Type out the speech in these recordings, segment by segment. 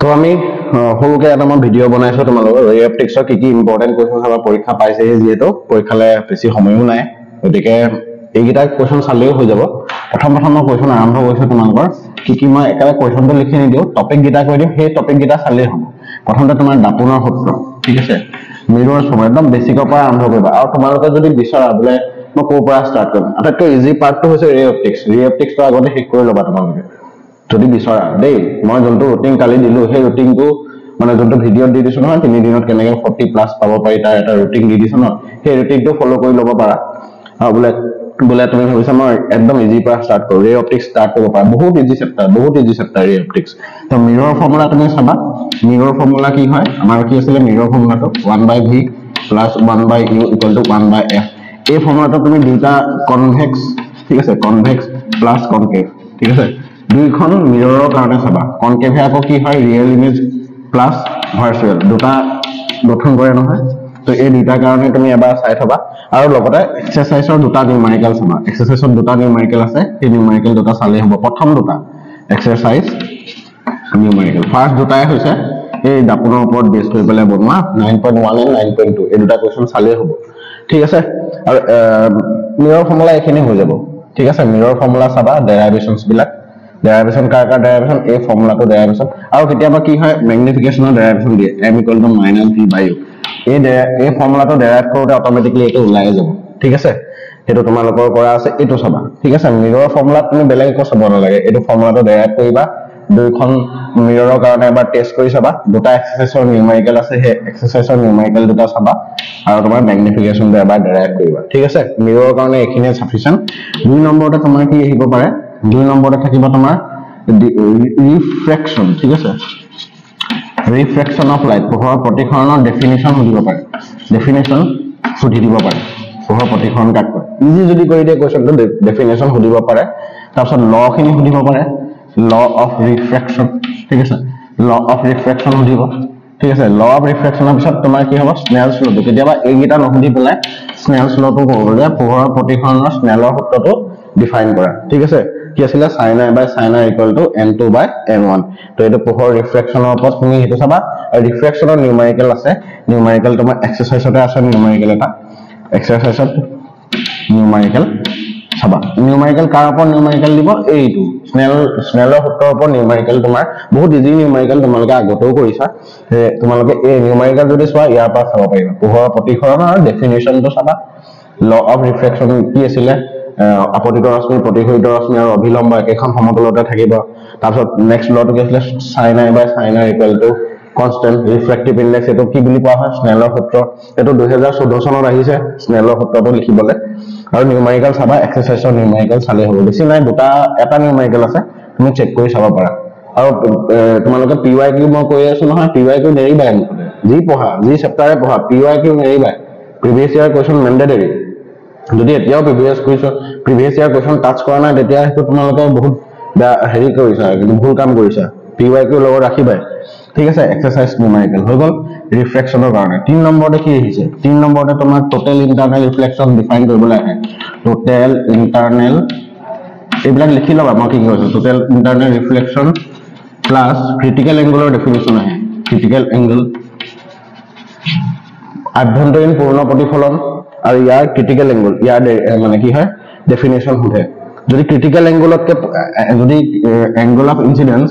তো আমি হলকে এটা মই ভিডিও বনাইছো তোমালোকৰ ৰে অপটিক্সৰ কি ইম্পৰ্টেন্ট কোৱেশ্চন আমাৰ পৰীক্ষা পাইছে যেহেতু পৰীক্ষালে বেছি সময়ও নাই গতিকে এইগিটা কোৱেশ্চন চালেও হৈ যাব প্ৰথম মই কোৱেশ্চন আৰম্ভ কৰিছো তোমালোকৰ কি মই একেবাৰে কোৱেশ্চনটো লিখি নিদিও টপিক গিটা কৈ দিম সেই টপিক গিটা চালেই হ'ব প্ৰথমতে তোমাৰ দাপোনৰ সূত্ৰ ঠিক আছে মিৰৰ সূত্ৰ একদম বেসিকৰ পৰা আৰম্ভ কৰিবা আৰু তোমালোকে যদি বিচৰা বলে মই কোৰ পৰা ষ্টাৰ্ট কৰিম আটাইতকৈ ইজি পাৰ্টটো হৈছে ৰে অপটিক্সটো আগতে শেষ কৰি ল'বা তোমালোকে যদি বিচৰা দেই মই যোনটো ৰুটিন কালি দিলো সেই ৰুটিনটো মানে যোনটো ভিডিঅ দি দিছো নহয় 3 দিনত কেনেকৈ 40 প্লাস পাব পাৰি তাৰ এটা ৰুটিন দি দিছো ন সেই ৰুটিনটো ফলো কৰি ল'ব পাৰা আৰু বলে তুমি ভাবিছা মই একদম ইজি পৰা ষ্টাৰ্ট কৰো ৰে অপটিক্স ষ্টাৰ্ট কৰিব পাৰা বহুত ইজি চেপ্টাৰ ৰে অপটিক্স তো মিৰৰ ফৰ্মুলা তুমি চাবা মিৰৰ ফৰ্মুলা কি হয় আমাৰ কি আছিল মিৰৰ ফৰ্মুলাটো 1/v + 1/u = 1/f এই ফৰ্মুলাটো তুমি দুটা কনভেক্স ঠিক আছে কনভেক্স প্লাস কনকেভ ঠিক আছে দুইখন মিৰৰৰ কাৰণে চাবা কনকেভে আকৌ কি হয় ৰিয়েল ইমেজ প্লাস ভাৰ্চুৱেল দুটা গঠন কৰে নহয় তো এই দুটাৰ কাৰণে তুমি এবাৰ চাই থবা আৰু লগতে এক্সাৰসাইজৰ দুটা নিউমেৰিকেল চাবা এক্সাৰসাইজৰ দুটা নিউমেৰিকেল আছে এই নিউমেৰিকেল দুটা চালে হ'ব প্ৰথম দুটা এক্সাৰসাইজ নিউমেৰিকেল ফাৰ্স্ট দুটাই হৈছে এই দাপোনৰ ওপৰত বেছ কৰি পেলাই বনোৱা 9.1 and 9.2 এই দুটা কোৱেশ্চন চালে হ'ব ঠিক আছে আৰু মিৰৰ ফৰ্মুলা এখিনি হৈ যাব ঠিক আছে মিৰৰ ফৰ্মুলা চাবা ডেৰাইভেশনছ বিলাক ডেৰাইভেশন কাৰ ডেৰাইভেশন এই ফৰ্মুলাটো ডেৰাইভেশন আৰু কেতিয়াবা কি হয় ম্যাগনিফিকেশনৰ ডেৰাইভেশন দিয়ে m = -v/u এই ফৰ্মুলাটো ডেৰাইভ কৰোতে অটোমেটিক্যালি এটো ওলাই যাব ঠিক আছে এটো তোমালোকৰ কৰা আছে এটো চাবা ঠিক আছে মিৰৰ ফৰ্মুলা তুমি বেলেগ একো চাব নালাগে এটো ফৰ্মুলাটো ডেৰাইভ কৰিবা দুইখন মিৰৰৰ কাৰণে এবাৰ টেস্ট কৰি চাবা দুটা এক্সাৰসাইজৰ নিউমেৰিকেল আছে হে এক্সাৰসাইজৰ নিউমেৰিকেল দুটা চাবা আৰু তোমাৰ ম্যাগনিফিকেশনটো এবাৰ ডেৰাইভ কৰিবা ঠিক আছে মিৰৰৰ কাৰণে এখিনি সাফিসিয়েন্ট দুই নম্বৰতে তোমাৰ কি আহিব পাৰে দুই নম্বৰতে থাকিব তোমাৰ ৰিফ্ৰেকশন ঠিক আছে ৰিফ্ৰেকশন অফ লাইট পোহৰৰ প্ৰতিসৰণৰ ডেফিনিশন সুধিব পাৰে ডেফিনিশন সুধি দিব পাৰে পোহৰৰ প্ৰতিসৰণ কাক কয় ইজি যদি কৰি দিয়ে কোৱেশ্চনটো ডেফিনিশন সুধিব পাৰে তাৰপিছত ল খিনি সুধিব পাৰে ল অফ ৰিফ্ৰেকশন ঠিক আছে ল অফ ৰিফ্ৰেকশন সুধিব ঠিক আছে ল অফ ৰিফ্ৰেকশনৰ পিছত তোমাৰ কি হ'ব স্নেলছ লটো কেতিয়াবা এইগিটা নহুধি পেলাই স্নেলছ লটো ক'বলে পোহৰৰ প্ৰতিসৰণৰ স্নেলৰ সূত্ৰটো ডিফাইন কৰা ঠিক আছে কি আছিল sin i / sin r = n2/n1 তো এটো পোহৰ ৰিফ্ৰেকশনৰ ওপৰত তুমি হেতু চাবা আৰু ৰিফ্ৰেকশনৰ নিউমেৰিকেল আছে নিউমেৰিকেল তোমাৰ এক্সাৰসাইজতে আছে নিউমেৰিকেল এটা এক্সাৰসাইজত নিউমেৰিকেল চাবা নিউমেৰিকেল কাৰ ওপৰত নিউমেৰিকেল দিব এইটো স্নেলৰ সূত্ৰৰ ওপৰত নিউমেৰিকেল তোমাৰ বহুত ইজি নিউমেৰিকেল তোমালোকে আগতেও কৰিছা তোমালোকে এই নিউমেৰিকেল যদি চোৱা ইয়াৰ পৰা চাব পাৰিবা পোহৰৰ প্ৰতিসৰণৰ ডেফিনিশনটো চাবা ল অফ ৰিফ্ৰেকশন কি আছিল আপতিত ৰশ্মি প্ৰতিফলিত ৰশ্মি আৰু অভিলম্ব একেখন সমতলতে থাকিব তাৰপিছত নেক্সট লটো কি আছিল sin i / sin r = constant refractive index এটো কি বুলি কোৱা হয় স্নেলৰ সূত্ৰ এটো 2014 চনত আহিছে স্নেলৰ সূত্ৰটো লিখিবলে আৰু নিউমেৰিকেল চাবা এক্সাৰসাইজৰ নিউমেৰিকেল চালে হ'ব বেছি নাই দুটা এটা নিউমেৰিকেল আছে তুমি চেক কৰি চাব পাৰা আৰু তোমালোকে PYQ মই কৈ আছো নহয় PYQ নেৰিবা মুখতে যি পঢ়া যি চেপ্টাৰে পঢ়া PYQ নেৰিবা প্ৰিভিয়াস ইয়াৰ কোৱেশ্চন মেন্ডেটৰি যদি এতিয়াও প্ৰিভিয়াস ইয়াৰ কোৱেশ্চন টাচ কৰা নাই তেতিয়া হেতু তোমালোকে বহুত হেৰি কৰিছা কিন্তু ভুল কাম কৰিছা PYQ লগত ৰাখিবা ঠিক আছে এক্সাৰসাইজ নিউমেৰিকেল হৈ গল ৰিফ্ৰেকশনৰ কাৰণে 3 নম্বৰতে কি আহিছে 3 নম্বৰতে তোমাৰ টোটাল ইন্টাৰনেল ৰিফ্লেকশন ডিফাইন কৰিবলৈ আহে টোটাল ইন্টাৰনেল এইবিলাক লিখি লবা মই কি কৈছো total internal reflection plus critical এংগলৰ ডেফিনিশন আহে ক্ৰিটিকেল এংগল আভ্যন্তৰীণ পূৰ্ণ প্ৰতিফলন আৰু ইয়াৰ ক্ৰিটিকেল এংগল ইয়াৰ মানে কি হয় ডেফিনিশন हुए যদি ক্ৰিটিকেল এংগলতকে যদি এংগল অফ ইনসিডেন্স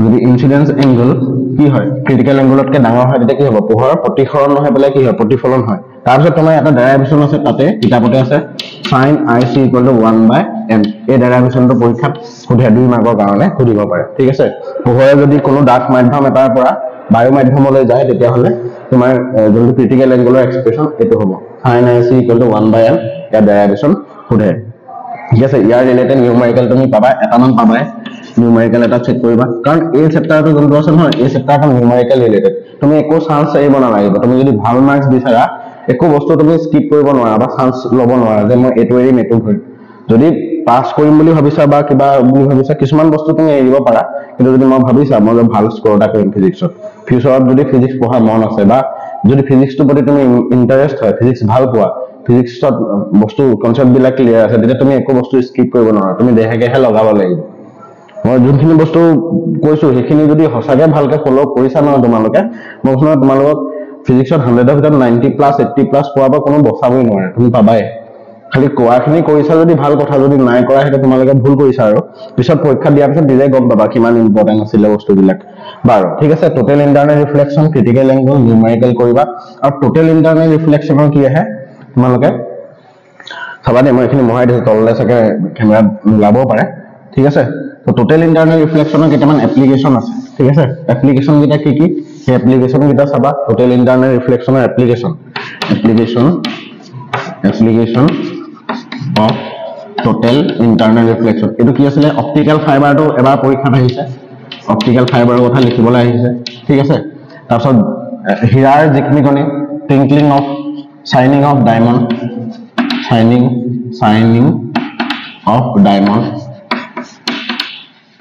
যদি ইনসিডেন্স এংগল কি হয় ক্ৰিটিকেল এংগলতকে ডাঙৰ হয় তেতিয়া কি হ'ব পোহৰৰ প্ৰতিসৰণ নহয় বলে কি হয় প্ৰতিফলন হয় তাৰপিছত তোমাৰ এটা ডেৰাইভেশন আছে তাতে কিতাপতে আছে sin ic = 1/n এই ডেৰাইভেশনটো পৰীক্ষাত সুধে 2 মাৰ্কৰ কাৰণে সুধিব পাৰে ঠিক আছে পোহৰে যদি কোনো ডাঠ মাধ্যম এটাৰ পৰা বায়ু মাধ্যমলৈ যায় তেতিয়া হলে তোমাৰ যোনটো ক্ৰিটিকেল এংগলৰ এক্সপ্ৰেছন এটো হ'ব sin ic = 1/n ইয়াৰ ডেৰাইভেশন সুধে ঠিক আছে ইয়াৰ ৰিলেটেড নিউমেৰিকেল তুমি পাবা এটামান পাবাই নিউমেৰিকেল এটা চেক কৰিবা কাৰণ এই চেপ্টাৰটো যোনটো আছে নহয় এই চেপ্টাৰটো নিউমেৰিকেল ৰিলেটেড তুমি একো চান্স এৰিব নালাগিব তুমি যদি ভাল মাৰ্কস বিচাৰা একো বস্তু তুমি স্কিপ কৰিব নোৱাৰা বা চান্স ল'ব নোৱাৰা যে মই এটো এৰি মেটো কৰিম যদি পাস কৰিম বুলি ভাবিছা বা কিবা বুলি ভাবিছা কিছুমান বস্তু তুমি এৰিব পাৰা কিন্তু যদি মই ভাবিছা মই ভাল স্কোৰ এটা কৰিম ফিজিক্সত ফিউচাৰত যদি ফিজিক্স পঢ়া মন আছে বা যদি ফিজিক্সটো প্ৰতি তুমি ইন্টাৰেষ্ট হয় ফিজিক্স ভাল পোৱা ফিজিক্সত বস্তু কনসেপ্ট বিলাক ক্লিয়াৰ আছে তেতিয়া তুমি একো বস্তু স্কিপ কৰিব নোৱাৰা তুমি দেহাকেহে লগাব লাগিব মই যোনখিনি বস্তু কৈছো সেইখিনি যদি হসাকে ভালকে ফলো কৰিছা ন তোমালোকে মই শুনা তোমালোকক ফিজিক্সত 100 ৰ ভিতৰত 90 প্লাস 80 প্লাস পোৱাব কোনো বচাবই নোৱাৰে তুমি পাবাই খালি কোৱাখিনি কৰিছা যদি ভাল কথা যদি নাই কৰা হেতে তোমালোকে ভুল কৰিছা আৰু পিছত পৰীক্ষা দিয়াৰ পিছত দিলে গম পাবা কিমান ইম্পৰ্টেন্ট আছিল বস্তুবিলাক বাৰু ঠিক আছে total internal reflection critical angle numerical কৰিবা আৰু টোটাল ইন্টাৰনেল ৰিফ্লেকশনৰ কি আহে তোমালোকে চাবা দে মই এখিনি মহাই দিছো তললে সকে ক্যামেৰা লাভ পাৰে ঠিক আছে তো টোটাল ইন্টাৰনেল ৰিফ্লেকশনৰ কেটামান এপ্লিকেশন আছে ঠিক আছে এপ্লিকেশন কিটা কি কি সেই এপ্লিকেশন কিটা চাবা টোটাল ইন্টাৰনেল ৰিফ্লেকশনৰ application of total internal reflection এটো কি আছিল অপটিক্যাল ফাইবাৰটো এবাৰ পৰীক্ষাত আহিছে অপটিক্যাল ফাইবাৰৰ কথা লিখিবলৈ আহিছে ঠিক আছে তাৰছত হিয়াৰ জিকনিকনি twinkling of shining of diamond shining of diamond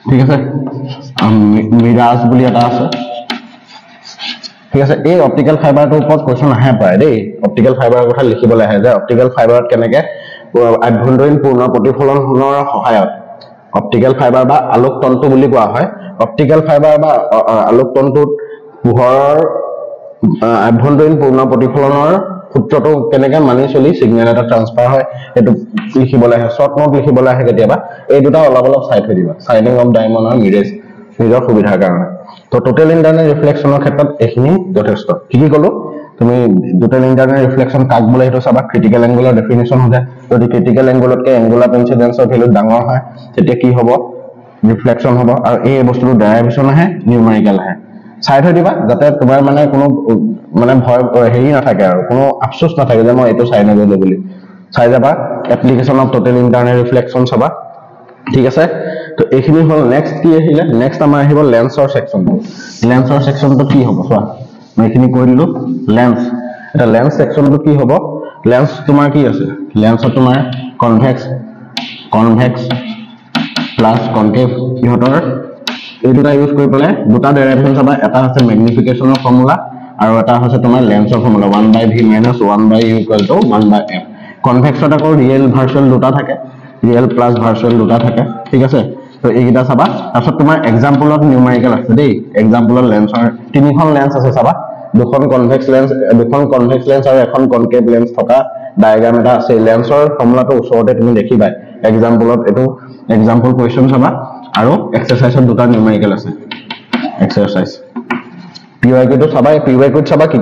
ঠিক আছে মিৰাজ বুলি এটা আছে ঠিক আছে এই অপটিক্যাল ফাইবাৰটোৰ ওপৰত কোৱেশ্চন আহে পায় দেই অপটিক্যাল ফাইবাৰৰ কথা লিখিবলৈ আহে যে অপটিক্যাল ফাইবাৰত কেনেকে আভ্যন্তৰীণ পূৰ্ণ প্ৰতিফলনৰ সহায়ত অপটিক্যাল ফাইবাৰ বা আলোক তন্তু বুলি কোৱা হয় অপটিক্যাল ফাইবাৰ বা আলোক তন্তুত পোহৰৰ আভ্যন্তৰীণ পূৰ্ণ প্ৰতিফলনৰ সূত্ৰটো কেনেকে মানি চলি সিগনেল এটা ট্ৰান্সফাৰ হয় এটো লিখিবলৈ আহে শৰ্ট নোট লিখিবলৈ আহে কেতিয়াবা এই দুটা অলপ চাই থৈ দিবা শাইনিং অফ ডায়মন্ড আৰু মিৰেজ নিজৰ সুবিধাৰ কাৰণে তো টোটাল ইন্টাৰনেল ৰিফ্লেকশনৰ ক্ষেত্ৰত এখিনি যথেষ্ট কি কলো তুমি টোটাল ইন্টাৰনেল ৰিফ্লেকশন কাক বলে হেতু চাবা ক্ৰিটিকেল এংগুলাৰ ডেফিনিশন হবে যদি ক্ৰিটিকেল এংগুলতকে এংগুলাৰ ইনসিডেন্সৰ ভ্যালু ডাঙৰ হয় তেতিয়া কি হ'ব ৰিফ্লেকশন হ'ব আৰু এই বস্তুটো ডেৰাইভেশন আহে নিউমেৰিকেল আহে চাই থৈ দিবা যাতে তোমাৰ মানে কোনো মানে ভয় হেৰি নাথাকে আৰু কোনো আফসোস নাথাকে যে মই এটো চাই নগলো বুলি চাই যাবা এপ্লিকেশন অফ টোটাল ইন্টাৰনেল ৰিফ্লেকশন চাবা ঠিক আছে তো এইখিনি হল নেক্সট কি আহিলে নেক্সট আমাৰ আহিব লেন্সৰ সেকশনটো কি হ'ব চোৱা মই এইখিনি কৈ দিলো লেন্স এটা লেন্স সেকশনটো কি হ'ব লেন্স তোমাৰ কি আছে লেন্সত তোমাৰ কনভেক্স প্লাস কনকেভ ইহতৰ এই দুটা ইউজ কৰি পেলাই দুটা ডেৰিভেশন চাবা এটা আছে ম্যাগনিফিকেশনৰ ফৰ্মুলা আৰু এটা আছে তোমাৰ লেন্সৰ ফৰ্মুলা 1/v - 1/u = 1/f কনভেক্সত আকৌ ৰিয়েল ভাৰ্চুৱেল দুটা থাকে ৰিয়েল প্লাস ভাৰ্চুৱেল দুটা থাকে ঠিক আছে তো এইটা চাবা তাৰছত তোমাৰ এক্সাম্পলত নিউমেৰিকেল আছে দেই এক্সাম্পলত লেন্সৰ তিনিখন লেন্স আছে চাবা দুখন কনভেক্স লেন্স আৰু এখন কনকেভ লেন্স থকা ডায়াগ্ৰাম এটা আছে লেন্সৰ ফৰ্মুলাটো ওচৰতে তুমি দেখিবা এক্সাম্পলত এটো এক্সাম্পল কোৱেশ্চন চাবা আৰু এক্সাৰসাইজত দুটা নিউমেৰিকেল আছে এক্সাৰসাইজ PYQ তো চাবা PYQ চাবা কি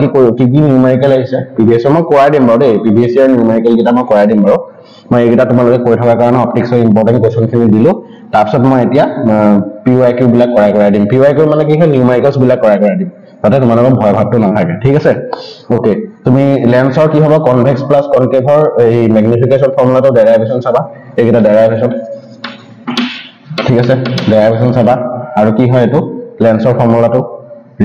নিউমেৰিকেল আহিছে PVS মই কোৱাই দিম বাৰু দেই PVS এৰ নিউমেৰিকেল কিটা মই কোৱাই দিম বাৰু মই এইটা তোমালোকে কৈ থকা কাৰণে অপটিক্সৰ ইম্পৰ্টেন্ট কোৱেশ্চন খিনি দিলো তাৰপিছত মই এতিয়া PYQ বিলাক কৰাই দিম PYQ মানে কি হয় নিউমেৰিকেলছ বিলাক কৰাই দিম তাতে তোমালোকৰ ভয় ভাবটো নাথাকে ঠিক আছে ওকে তুমি লেন্সৰ কি হ'ব কনভেক্স প্লাস কনকেভৰ এই ম্যাগনিফিকেশন ফৰ্মুলাটো ডেৰাইভেশন চাবা এইটা ডেৰাইভেশন ঠিক আছে ডেৰাইভেশন চাবা আৰু কি হয় এটো লেন্সৰ ফৰ্মুলাটো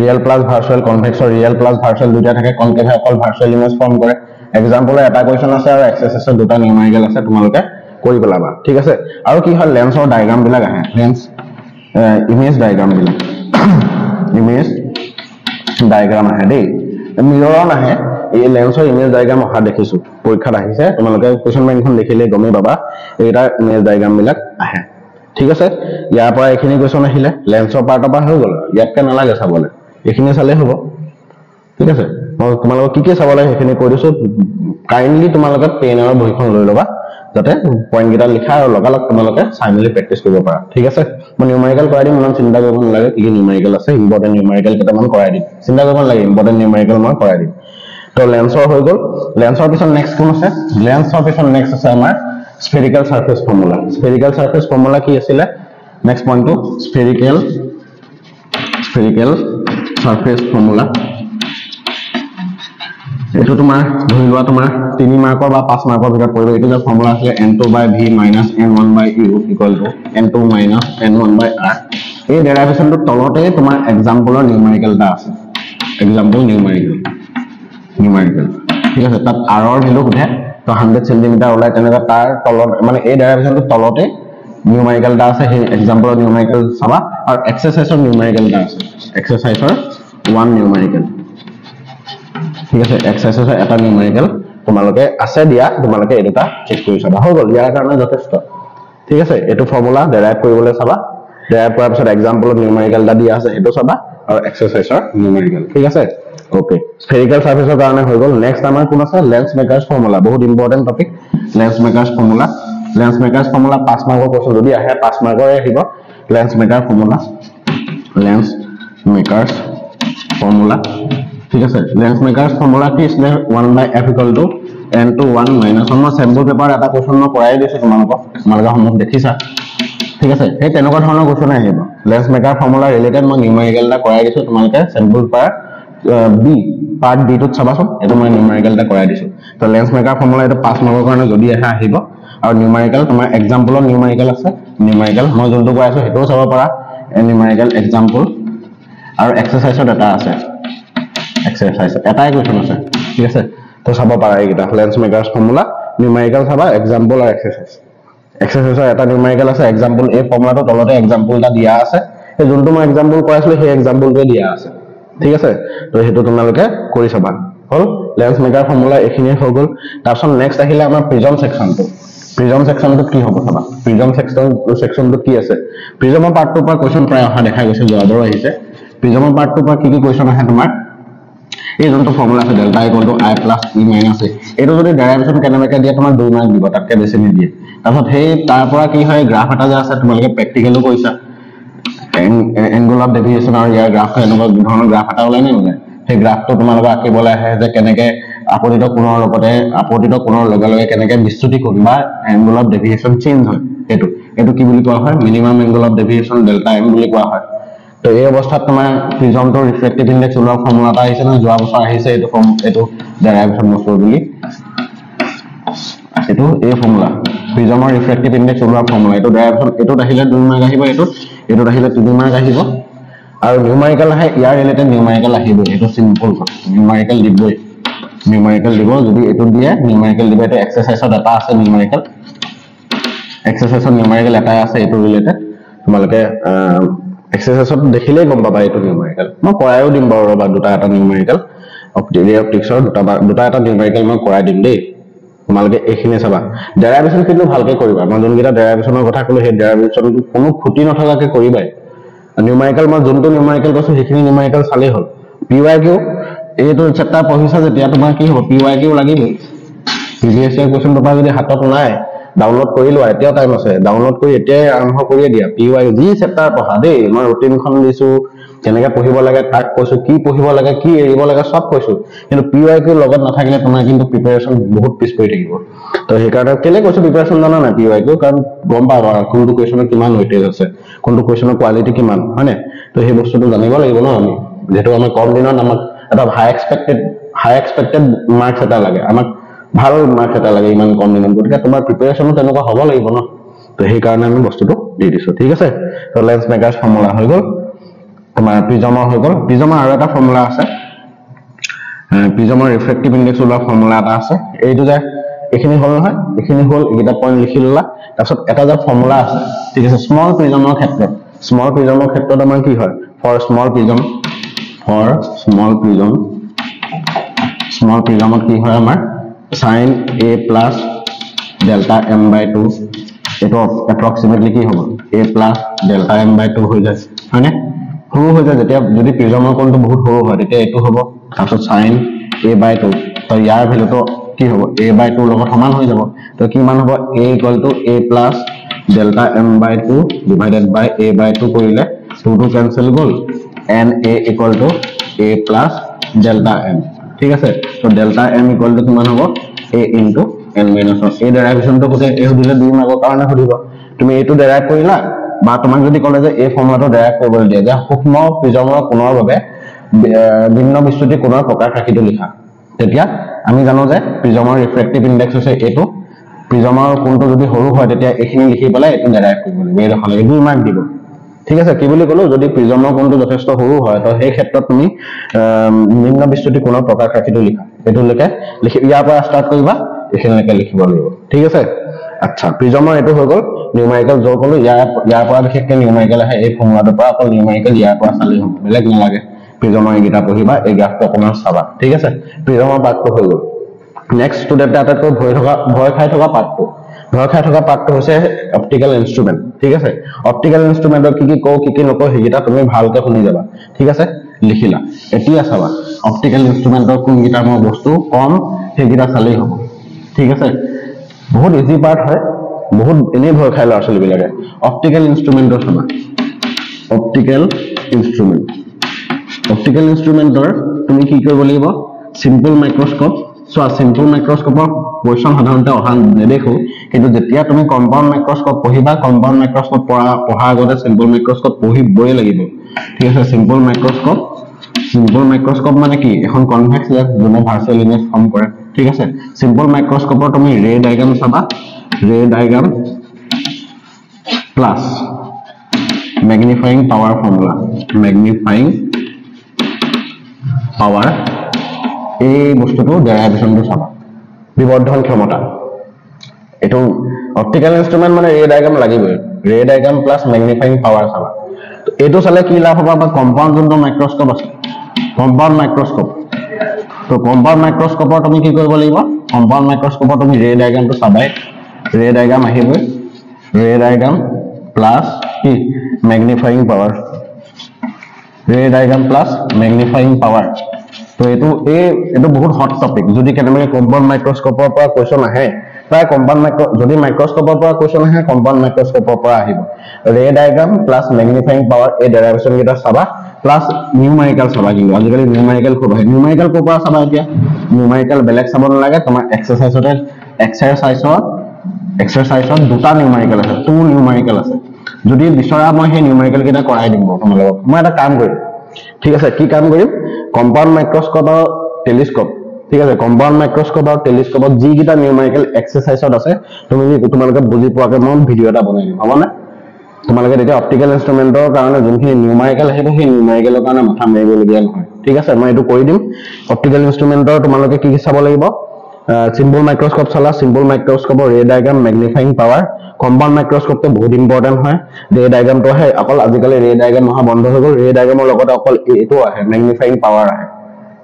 ৰিয়েল প্লাস ভাৰ্চুৱেল কনভেক্সৰ ৰিয়েল প্লাস ভাৰ্চুৱেল দুটা থাকে কনকেভ অকল ভাৰ্চুৱেল ইমেজ ফৰ্ম কৰে এক্সাম্পলৰ এটা কোৱেশ্চন আছে আৰু এক্সাৰসাইজৰ দুটা নিউমেৰিকেল আছে তোমালোকে কৰি পেলাবা ঠিক আছে আৰু কি হয় লেন্সৰ ডায়াগ্ৰাম বিলাক আহে লেন্স ইমেজ ডায়াগ্ৰাম আহে দেই মিৰৰৰ আহে এই লেন্সৰ ইমেজ ডায়াগ্ৰাম অহা দেখিছো পৰীক্ষাত আহিছে তোমালোকে কোৱেশ্চন বেংকখন দেখিলে গমেই পাবা এইটা ইমেজ ডায়াগ্ৰাম বিলাক আহে ঠিক আছে ইয়াৰ পৰা এখিনি কোৱেশ্চন আহিলে লেন্সৰ পাৰ্টৰ পৰা হৈ গল ইয়াতকে নালাগে চাবলৈ এখিনি চালে হ'ব ঠিক আছে মই তোমালোকক কি চাব লাগে এখিনি কৈ দিছো কাইন্ডলি তোমালোকে পেন আৰু বহিখন লৈ লবা যাতে পইণ্ট কিটা লিখা আৰু লগালগ তোমালোকে চাই মেলি প্ৰেক্টিস কৰিব পাৰা ঠিক আছে মই নিউমেৰিকেল কৰাই দিম মন চিন্তা কৰিব নালাগে কি নিউমেৰিকেল আছে ইম্পৰ্টেন্ট নিউমেৰিকেল কেইটামান কৰাই দিম চিন্তা কৰিব নালাগে ইম্পৰ্টেন্ট নিউমেৰিকেল মই কৰাই দিম তো লেন্সৰ হৈ গল লেন্সৰ পিছত নেক্সট কোন আছে লেন্সৰ পিছত নেক্সট আছে আমাৰ spherical surface formula কি আছিল নেক্সট পইণ্টটো spherical surface formula এটো তোমাৰ ধৰি লোৱা তোমাৰ 3 মাৰ্কৰ বা 5 মাৰ্কৰ ভিতৰত পৰিব এটো যে ফৰ্মুলা আছে n2/v - n1/u = n2 - n1/r এই ডেৰাইভেশনটো তলতে তোমাৰ এক্সাম্পলৰ নিউমেৰিকেল এটা আছে এক্সাম্পল নিউমেৰিকেল ঠিক আছে তাত r ৰ ভ্যালু কোঠে তো 100 সেন্টিমিটাৰ ওলাই তেনেকা তাৰ তলত মানে এই ডেৰাইভেশনটো তলতে নিউমেৰিকেল এটা আছে সেই এক্সাম্পলৰ নিউমেৰিকেল চাবা আৰু এক্সাৰসাইজৰ নিউমেৰিকেল এটা আছে এক্সাৰসাইজৰ 1 নিউমেৰিকেল ঠিক আছে এক্সাৰসাইজৰ এটা নিউমেৰিকেল তোমালোকে আছে দিয়া তোমালোকে এই দুটা চেক কৰি চাবা হৈ গল ইয়াৰ কাৰণে যথেষ্ট ঠিক আছে এটো ফৰ্মুলা ডেৰাইভ কৰিবলৈ চাবা ডেৰাইভ কৰাৰ পিছত এক্সাম্পলত নিউমেৰিকেল দা দিয়া আছে হেটো চাবা আৰু এক্সাৰসাইজৰ নিউমেৰিকেল ঠিক আছে ওকে স্ফেৰিকেল সাৰফেসৰ কাৰণে হৈ গল নেক্সট আমাৰ কোন আছে লেন্স মেকাৰ্স ফৰ্মুলা বহুত important topic lens makers formula 5 মাৰ্কৰ কোৱেশ্চন যদি আহে 5 মাৰ্কৰে আহিব lens maker formula lens makers formula ঠিক আছে লেন্স মেকাৰ্স ফৰ্মুলা কি আছে 1/f = n to 1 - 1 মই স্যাম্পল পেপাৰ এটা কোৱেশ্চন মই কৰাই দিছো তোমালোকক সমুখ দেখিছা ঠিক আছে এই তেনেকুৱা ধৰণৰ কোৱেশ্চন আহিব লেন্স মেকাৰ ফৰ্মুলা ৰিলেটেড মই নিউমেৰিকেল এটা কৰাই দিছো তোমালোকে sample paper B part B টোত চাবাচোন এটো মই নিউমেৰিকেল এটা কৰাই দিছো তো লেন্স মেকাৰ ফৰ্মুলা এটা 5 মাৰ্কৰ কাৰণে যদি আহে আহিব আৰু নিউমেৰিকেল তোমাৰ এক্সাম্পলৰ নিউমেৰিকেল আছে নিউমেৰিকেল মই যোনটো কৈ আছো হেটো চাব পাৰা নিউমেৰিকেল এক্সাম্পল আৰু এক্সাৰসাইজৰ ডাটা আছে এক্সাৰসাইজ এটাই কোৱেশ্চন আছে ঠিক আছে তো চাব পাৰা এইটা লেন্স মেকাৰ্স ফৰ্মুলা নিউমেৰিকেল চাবা এক্সাম্পল আৰু এক্সাৰসাইজ এক্সাৰসাইজৰ এটা নিউমেৰিকেল আছে এক্সাম্পল এই ফৰ্মুলাটো তলতে এক্সাম্পল এটা দিয়া আছে এই যোনটো মই এক্সাম্পল কৰাইছিলো সেই এক্সাম্পলটো দিয়া আছে ঠিক আছে তো হেতু তোমালোকে কৰি চাবা হল লেন্স মেকাৰ ফৰ্মুলা এখিনিয়ে হৈ গল তাৰছত নেক্সট আহিলে আমাৰ প্ৰিজম সেকশনটো কি হ'ব চাবা প্ৰিজম সেকশনটো কি আছে প্ৰিজমৰ পাৰ্টটোৰ পৰা কোৱেশ্চন প্ৰায় অহা দেখা গৈছে যোৱাবাৰো আহিছে প্ৰিজমৰ পাৰ্টটোৰ পৰা কি কোৱেশ্চন আহে তোমাৰ এই যোনটো ফৰ্মুলা আছে ডেল্টা = i + e - a এটো যদি ডেৰাইভেশন কেনেবাকে দিয়ে তোমাৰ 2 মাৰ্ক দিব তাতকে বেছি নিদিয়ে তাৰছত সেই তাৰ পৰা কি হয় গ্ৰাফ এটা যে আছে তোমালোকে প্ৰেক্টিকেলো কৰিছা এংগল অফ ডেভিয়েশন আৰু ইয়াৰ গ্ৰাফ এনেকুৱা ধৰণৰ গ্ৰাফ এটা ওলাই নাই মানে সেই গ্ৰাফটো তোমালোকে আঁকিবলৈ আহে যে কেনেকে আপতিত কোণৰ লগে লগে কেনেকে বিচ্যুতি কোণ বা এংগল অফ ডেভিয়েশন চেঞ্জ হয় এটো কি বুলি কোৱা হয় minimum angle of deviation delta m বুলি কোৱা হয় তো এই অৱস্থাত তোমাৰ প্ৰিজমটোৰ ৰিফ্ৰেক্টিভ ইনডেক্স ওলোৱাৰ ফৰ্মুলা এটা আহিছে না যোৱা বছৰ আহিছে এটো ডেৰাইভেশন বছৰ বুলি এটো এই ফৰ্মুলা প্ৰিজমৰ ৰিফ্ৰেক্টিভ ইনডেক্স ওলোৱাৰ ফৰ্মুলা এটো ডেৰাইভেশন এটো আহিলে 2 মাৰ্ক আহিব এটো আহিলে 3 মাৰ্ক আহিব আৰু নিউমেৰিকেল আহে ইয়াৰ ৰিলেটেড নিউমেৰিকেল আহিব এটো সিম্পল কথা নিউমেৰিকেল দিব যদি এটো দিয়ে নিউমেৰিকেল দিব এটা এক্সাৰসাইজৰ ডাটা আছে নিউমেৰিকেল এক্সাৰসাইজৰ নিউমেৰিকেল এটা আছে এটো ৰিলেটেড তোমালোকে এক্সাৰসাইজত দেখিলেই গম পাবা এটো নিউমেৰিকেল মই কৰায়ও দিম বাৰু ৰবা দুটা এটা নিউমেৰিকেল অপটিক্সৰ দুটা এটা নিউমেৰিকেল মই কৰাই দিম দেই তোমালোকে এখিনে চাবা ডেৰাইভেশন কিন্তু ভালকে কৰিবা মই যোনকেইটা ডেৰাইভেশনৰ কথা কলো সেই ডেৰাইভেশনটো কোনো খুটি নথকাকে কৰিবাই নিউমেৰিকেল মই যোনটো নিউমেৰিকেল কৈছো সেইখিনি নিউমেৰিকেল চালেই হ'ল PYQ এইটো চেপ্টাৰ পঢ়িছা যেতিয়া তোমাৰ কি হ'ব PYQ লাগিব প্ৰিভিয়াস ইয়াৰ কোৱেশ্চন পেপাৰ যদি হাতত নাই ডাউনলোড কৰি লোৱা এতিয়া টাইম আছে ডাউনলোড কৰি এতিয়াই আৰম্ভ কৰি দিয়া PYQ যি চেপ্টাৰ পঢ়া দেই মই ৰুটিনখন দিছো কেনেকৈ পঢ়িব লাগে তাক কৈছো কি পঢ়িব লাগে কি এৰিব লাগে সব কৈছো কিন্তু PYQ লগত নাথাকিলে তোমাৰ কিন্তু প্ৰিপাৰেচন বহুত পিছ পৰি থাকিব তো হেকাৰণে কেলে কৈছো প্ৰিপাৰেচন জানা না PYQ কাৰণ গম পাবা কোনটো কোৱেশ্চনৰ কিমান ওয়েটেজ আছে কোনটো কোৱেশ্চনৰ কোৱালিটি কিমান হয়নে তো সেই বস্তুটো জানিব লাগিব ন আমি যেটো আমাৰ কম দিনত আমাক এটা হাই এক্সপেক্টেড মাৰ্কস এটা লাগে আমাক ভাল মাৰ্কস এটা লাগে ইমান কম দিনত গতিকে তোমাৰ প্ৰিপাৰেচনো তেনেকুৱা হ'ব লাগিব ন তো সেই কাৰণে আমি বস্তুটো দি দিছো ঠিক আছে তো লেন্স মেকাৰ্স ফৰ্মুলা হৈ গল তোমাৰ প্ৰিজমৰ হৈ গল প্ৰিজমৰ আৰু এটা ফৰ্মুলা আছে প্ৰিজমৰ ৰিফ্ৰেক্টিভ ইনডেক্স ওলোৱা ফৰ্মুলা এটা আছে এইটো যে এখিনি হল নহয় এখিনি হল এটা পইণ্ট লিখি ললা তাৰছত এটা যে ফৰ্মুলা আছে ঠিক আছে স্মল প্ৰিজমৰ ক্ষেত্ৰত আমাৰ কি হয় ফৰ স্মল প্ৰিজমত কি হয় আমাৰ sin a plus delta m/2 এটো approximately কি হ'ব a plus delta m/2 হৈ যায় হয়নে সৰু হৈ যায় যেতিয়া যদি প্ৰিজমৰ কোণটো বহুত সৰু হয় তেতিয়া এটো হ'ব তাৰছত sin a/2 তো ইয়াৰ ভ্যালুটো কি হ'ব a/2 লগত সমান হৈ যাব তো কি মান হ'ব a = a plus delta m/2 divided by a/2 কৰিলে 2 to cancel goal and a = a plus delta m ঠিক আছে তো delta m = কিমান হ'ব a into n minus 1 এই ডেৰাইভেশনটো কোতে এই দিলে 2 মাৰ্কৰ কাৰণে সুধিব তুমি এটো ডেৰাইভ কৰিলা বা তোমাক যদি কলে যে এই ফৰ্মুলাটো ডেৰাইভ কৰিবলৈ দিয়ে যে সূক্ষ্ম প্ৰিজমৰ কোণৰ বাবে ভিন্ন বিচ্যুতি কোণৰ প্ৰকাৰ ৰাখিটো লিখা তেতিয়া আমি জানো যে প্ৰিজমৰ ৰিফ্ৰেক্টিভ ইনডেক্স আছে এটো প্ৰিজমৰ কোণটো যদি সৰু হয় তেতিয়া এখিনি লিখি পেলাই এটো ডেৰাইভ কৰিব লাগিব এই ৰখলে 2 মাৰ্ক দিব ঠিক আছে কি বুলি কলো যদি প্ৰিজমৰ কোণটো যথেষ্ট সৰু হয় তো সেই ক্ষেত্ৰত তুমি ভিন্ন বিচ্যুতি কোণৰ প্ৰকাৰ ৰাখিটো লিখা এটো লিখি ইয়াৰ পৰা স্টাৰ্ট কৰিবা এখিনলৈকে লিখিব লাগিব ঠিক আছে আচ্ছা প্ৰিজমৰ এটো হৈ গল নিউমেৰিকেল জৰ কলো ইয়াৰ পৰা বিশেষকৈ নিউমেৰিকেল আহে এই ফৰ্মুলাটোৰ পৰা অকল নিউমেৰিকেল ইয়াৰ পৰা চালি হ'ব বেলেগ নালাগে প্ৰিজমৰ এইগিটা পঢ়িবা এই গ্ৰাফটো অকমান চাবা ঠিক আছে প্ৰিজমৰ পাৰ্টটো হৈ গল নেক্সট ষ্টুডেণ্টে আটাইতকৈ ভয় খাই থকা পাৰ্টটো হৈছে অপটিকেল ইনষ্ট্ৰুমেণ্ট ঠিক আছে অপটিকেল ইনষ্ট্ৰুমেণ্টৰ কি কওঁ কি নকওঁ সেইকেইটা তুমি ভালকৈ শুনি যাবা ঠিক আছে লিখিলা এতিয়া চাবা অপটিকেল ইনষ্ট্ৰুমেণ্টৰ কোনকেইটা মই বস্তু কম সেইকেইটা চালেই হ'ব ঠিক আছে বহুত ইজি পাৰ্ট হয় বহুত এনেই ভয় খাই ল'ৰা ছোৱালীবিলাকে অপটিকেল ইনষ্ট্ৰুমেণ্টৰ চাবা অপটিকেল ইনষ্ট্ৰুমেণ্টৰ তুমি কি কৰিব লাগিব সিম্পল মাইক্ৰস্কোপ চোৱা সিম্পল মাইক্ৰস্কোপৰ কোৱেশ্চন সাধাৰণতে অহা নেদেখো কিন্তু যেতিয়া তুমি কম্পাউণ্ড মাইক্ৰস্কোপ পঢ়িবা কম্পাউণ্ড মাইক্ৰস্কোপ পঢ়াৰ আগতে সিম্পল মাইক্ৰস্কোপ পঢ়িবই লাগিব ঠিক আছে সিম্পল মাইক্ৰস্কোপ মানে কি এখন কনভেক্স লেন্স যোনে ভাৰ্চুৱেল ইমেজ ফৰ্ম কৰে ঠিক আছে সিম্পল মাইক্ৰস্কোপৰ তুমি ৰে ডায়াগ্ৰাম চাবা ray diagram plus magnifying power formula magnifying power এই বস্তুটো ডেৰাইভেশনটো চাবা বিবৰ্ধন ক্ষমতা এটো অপটিকেল ইনস্ট্ৰুমেন্ট মানে ৰে ডায়াগ্ৰাম লাগিবই ৰে ডায়াগ্ৰাম প্লাস ম্যাগনিফাইং পাৱাৰ চাবা তো এটো চালে কি লাভ হ'ব বা কম্পাউণ্ড যোনটো মাইক্ৰস্কোপ আছে কম্পাউণ্ড মাইক্ৰস্কোপৰ তুমি কি কৰিব লাগিব কম্পাউণ্ড মাইক্ৰস্কোপৰ তুমি ৰে ডায়াগ্ৰামটো চাবাই ৰে ডায়াগ্ৰাম আহিবই ৰে ডায়াগ্ৰাম প্লাস কি ম্যাগনিফাইং পাৱাৰ ৰে ডায়াগ্ৰাম প্লাস ম্যাগনিফাইং পাৱাৰ তো এটো বহুত হট টপিক যদি কেনেবাকে কম্পাউণ্ড মাইক্ৰস্কোপৰ পৰা কোৱেশ্চন আহে প্ৰায় যদি মাইক্ৰস্কোপৰ পৰা কোৱেশ্চন আহে কম্পাউণ্ড মাইক্ৰস্কোপৰ পৰা আহিব ৰে ডায়াগ্ৰাম প্লাস ম্যাগনিফাইং পাৱাৰ এই ডেৰাইভেশন কেইটা চাবা প্লাস নিউমেৰিকেল চাবা কিন্তু আজিকালি নিউমেৰিকেল খুব আহে নিউমেৰিকেল ক'ৰ পৰা চাবা এতিয়া নিউমেৰিকেল বেলেগ চাব নালাগে তোমাৰ এক্সাৰসাইজত দুটা নিউমেৰিকেল আছে টু নিউমেৰিকেল আছে যদি বিচৰা মই সেই নিউমেৰিকেল কেইটা কৰাই দিম তোমালোকক মই এটা কাম কৰিম ঠিক আছে কি কাম কৰিম কম্পাউণ্ড মাইক্ৰস্কোপ আৰু টেলিস্কোপ ঠিক আছে কম্পাউণ্ড মাইক্ৰস্কোপ আৰু টেলিস্কোপত যি কিটা নিউমেৰিকেল এক্সাৰসাইজত আছে তোমালোকে বুজি পোৱাকে মই ভিডিও এটা বনাই দিম হ'বনে তোমালোকে তেতিয়া অপটিকেল ইনস্ট্ৰুমেন্টৰ কাৰণে যোনখিনি নিউমেৰিকেল আহিব সেই নিউমেৰিকেলৰ কাৰণে মাথা মাৰিবলগীয়া নহয় ঠিক আছে মই এইটো কৰি দিম অপটিকেল ইনস্ট্ৰুমেন্টৰ তোমালোকে কি চাব লাগিব সিম্পল মাইক্ৰস্কোপ চালা সিম্পল মাইক্ৰস্কোপৰ ৰে ডায়াগ্ৰাম ম্যাগনিফাইং পাৱাৰ কম্পাউণ্ড মাইক্ৰস্কোপটো বহুত ইম্পৰ্টেন্ট হয় ৰে ডায়াগ্ৰামটো আহে অকল আজিকালি ৰে ডায়াগ্ৰাম অহা বন্ধ হৈ গ'ল ৰে ডায়াগ্ৰামৰ লগতে অকল এইটো আহে ম্যাগনিফাইং পাৱাৰ আহে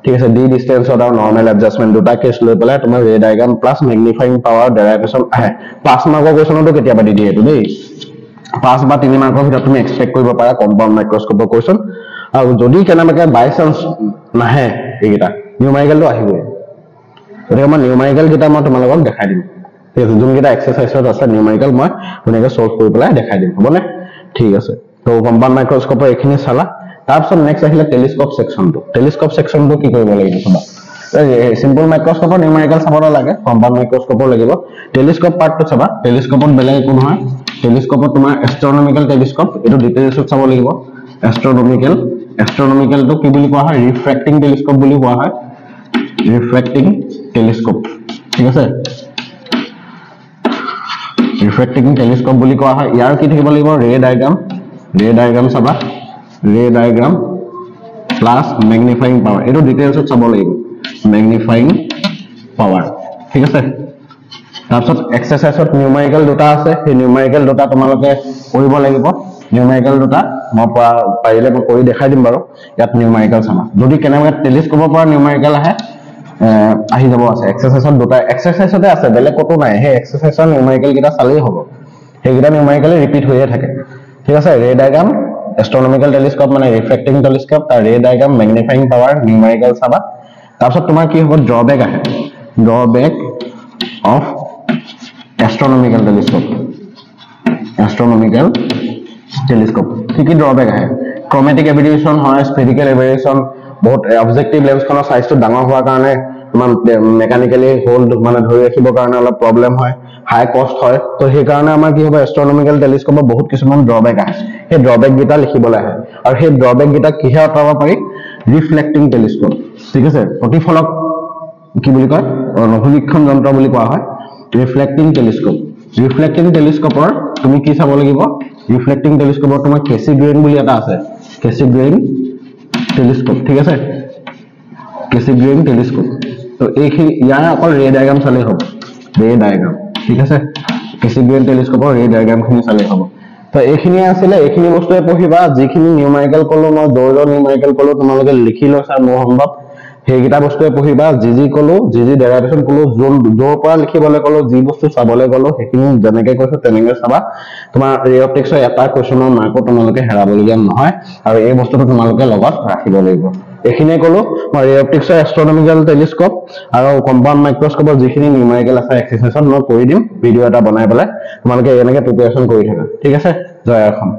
ঠিক আছে ডি ডিসটেন্সত আৰু নৰ্মেল এডজাষ্টমেন্ট দুটা কেছ লৈ পেলাই তোমাৰ ৰে ডায়াগ্ৰাম প্লাস ম্যাগনিফাইং পাৱাৰ ডেৰাইভেশন আহে 5 মাৰ্কৰ কোৱেশ্চনটো কেতিয়াবা দি দিয়ে এইটো দেই 5 বা 3 মাৰ্কৰ ভিতৰত তুমি এক্সপেক্ট কৰিব পাৰা কম্পাউণ্ড মাইক্ৰস্কোপৰ কোৱেশ্চন আৰু যদি কেনেবাকে বাই চান্স নাহে এইকেইটা নিউমেৰিকেলটো আহিবই গতিকে মই নিউমেৰিকেল কেইটা মই তোমালোকক দেখাই দিম ঠিক আছে যোনকেইটা এক্সাৰসাইজত আছে নিউমেৰিকেল মই ধুনীয়াকৈ সলভ কৰি পেলাই দেখাই দিম হ'বনে ঠিক আছে তো কম্পাউণ্ড মাইক্ৰস্কোপৰ এইখিনি চালা তাৰপিছত নেক্সট আহিলে টেলিস্কোপ সেকশনটো কি কৰিব লাগিব চাবা সিম্পল মাইক্ৰস্কোপৰ নিউমেৰিকেল চাব নালাগে কম্পাউণ্ড মাইক্ৰস্কোপৰ লাগিব টেলিস্কোপ পাৰ্টটো চাবা টেলিস্কোপত বেলেগ একো নহয় টেলিস্কোপত তোমাৰ এষ্ট্ৰনমিকেল টেলিস্কোপ এটো ডিটেইলছত চাব লাগিব এষ্ট্ৰনমিকেলটো কি বুলি কোৱা হয় ৰিফ্ৰেক্টিং টেলিস্কোপ বুলি কোৱা হয় ৰিফ্ৰেক্টিং টেলিস্কোপ ঠিক আছে ৰিফ্ৰেক্টিং টেলিস্কোপ বুলি কোৱা হয় ইয়াৰ কি থাকিব লাগিব ৰে ডায়াগ্ৰাম চাবা ray diagram plus magnifying power এটো ডিটেইলছত চাব লাগিব ম্যাগনিফাইং পাৱাৰ ঠিক আছে তাৰপিছত এক্সাৰসাইজত নিউমেৰিকেল দুটা আছে সেই নিউমেৰিকেল দুটা তোমালোকে কৰিব লাগিব নিউমেৰিকেল দুটা মই পাৰিলে মই কৰি দেখাই দিম বাৰু ইয়াত নিউমেৰিকেল চাবা যদি কেনেবাকে টেলিস্কোপৰ পৰা নিউমেৰিকেল আহি যাব আছে এক্সাৰসাইজত দুটা এক্সাৰসাইজতে আছে বেলেগ কতো নাই সেই এক্সাৰসাইজৰ নিউমেৰিকেল কেইটা চালেই হ'ব সেইকেইটা নিউমেৰিকেল ৰিপিট হৈয়ে থাকে ঠিক আছে ৰে ডায়াগ্ৰাম এষ্ট্ৰনমিকেল টেলিস্কোপ মানে ৰিফ্ৰেক্টিং টেলিস্কোপ তাৰ ৰে ডায়াগ্ৰাম ম্যাগনিফাইং পাৱাৰ নিউমেৰিকেল চাবা তাৰপিছত তোমাৰ কি হ'ব ড্ৰবেক আহে ড্ৰবেক অফ এষ্ট্ৰনমিকেল টেলিস্কোপ কি ড্ৰবেক আহে ক্ৰোমেটিক এবেৰিয়েচন হয় স্ফেৰিকেল এবেৰিয়েচন বহুত অবজেক্টিভ লেন্সখনৰ সাইজটো ডাঙৰ হোৱাৰ কাৰণে তোমাৰ মেকানিক্যালি হোল্ড মানে ধৰি ৰাখিবৰ কাৰণে অলপ প্ৰবলেম হয় হাই কষ্ট হয় তো সেই কাৰণে আমাৰ কি হ'ব এষ্ট্ৰনমিকেল টেলিস্কোপৰ বহুত কিছুমান ড্ৰবেক আহে সেই ড্ৰবেক গিটা লিখিবলৈ আহে আৰু সেই ড্ৰবেক গিটা কিহে আঁতৰাব পাৰি ৰিফ্লেক্টিং টেলিস্কোপ ঠিক আছে প্ৰতিফলক কি বুলি কয় অনুভীক্ষণ যন্ত্ৰ বুলি কোৱা হয় ৰিফ্লেক্টিং টেলিস্কোপৰ তুমি কি চাব লাগিব ৰিফ্লেক্টিং টেলিস্কোপৰ তোমাৰ কেচিগ্ৰেইন বুলি এটা আছে কেচিগ্ৰেইন টেলিস্কোপ ঠিক আছে কেচিগ্ৰেইন টেলিস্কোপ তো এইখিনি ইয়াৰ অকল ৰে ডায়াগ্ৰাম চালেই হ'ব ৰে ডায়াগ্ৰাম ঠিক আছে কেচিগ্ৰেইন টেলিস্কোপৰ ৰে ডায়াগ্ৰামখিনি চালেই হ'ব তো এইখিনি আছিলে এইখিনি বস্তুৱে পঢ়িবা যিখিনি নিউমেৰিকেল ক'লো মই জৰ্জৰ নিউমেৰিকেল ক'লো তোমালোকে লিখি লৈছা মোৰ সম্ভৱ সেইকেইটা বস্তুৱে পঢ়িবা যি কলো যি ডেৰাইভেশ্যন কলো য'ৰ পৰা লিখিবলৈ কলো যি বস্তু চাবলৈ কলো সেইখিনি যেনেকে কৈছো তেনেকে চাবা তোমাৰ ৰে অপটিক্সৰ এটা কোৱেশ্চনৰ মাৰ্কো তোমালোকে হেৰাবলগীয়া নহয় আৰু এই বস্তুটো তোমালোকে লগত ৰাখিব লাগিব এইখিনিয়ে কলো মই ৰে অপটিক্সৰ এষ্ট্ৰনমিকেল টেলিস্কোপ আৰু কম্পাউণ্ড মাইক্ৰস্কোপৰ যিখিনি নিউমেৰিকেল আছে এক্সাৰচাইজত মই কৰি দিম ভিডিঅ' এটা বনাই পেলাই তোমালোকে এনেকে প্ৰিপাৰেচন কৰি থাকা ঠিক আছে জয় অসম